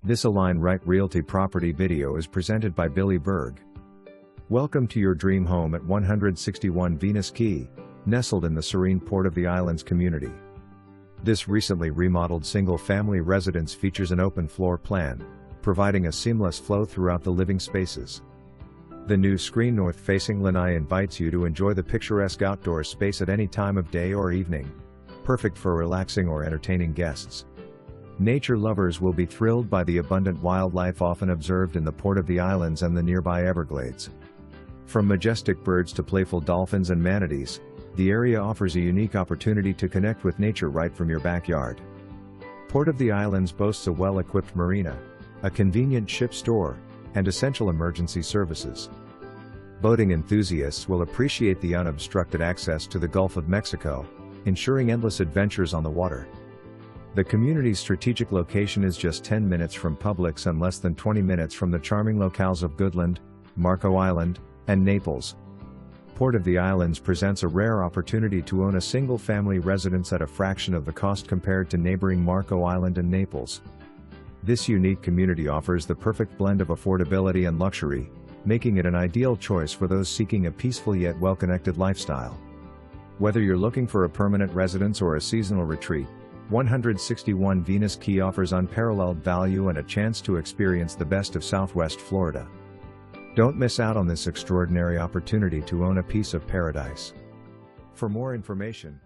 This Align Right Realty property video is presented by Billy Berg. Welcome to your dream home at 161 Venus Cay, nestled in the serene port of the island's community. This recently remodeled single-family residence features an open floor plan, providing a seamless flow throughout the living spaces. The new screen north-facing lanai invites you to enjoy the picturesque outdoor space at any time of day or evening, perfect for relaxing or entertaining guests. Nature lovers will be thrilled by the abundant wildlife often observed in the port of the islands and the nearby Everglades. From majestic birds to playful dolphins and manatees, the area offers a unique opportunity to connect with nature right from your backyard. Port of the Islands boasts a well-equipped marina, a convenient ship store, and essential emergency services. Boating enthusiasts will appreciate the unobstructed access to the Gulf of Mexico, ensuring endless adventures on the water. The community's strategic location is just 10 minutes from Publix and less than 20 minutes from the charming locales of Goodland, Marco Island, and Naples. Port of the Islands presents a rare opportunity to own a single-family residence at a fraction of the cost compared to neighboring Marco Island and Naples. This unique community offers the perfect blend of affordability and luxury, making it an ideal choice for those seeking a peaceful yet well-connected lifestyle. Whether you're looking for a permanent residence or a seasonal retreat, 161 Venus Cay offers unparalleled value and a chance to experience the best of Southwest Florida. Don't miss out on this extraordinary opportunity to own a piece of paradise. For more information,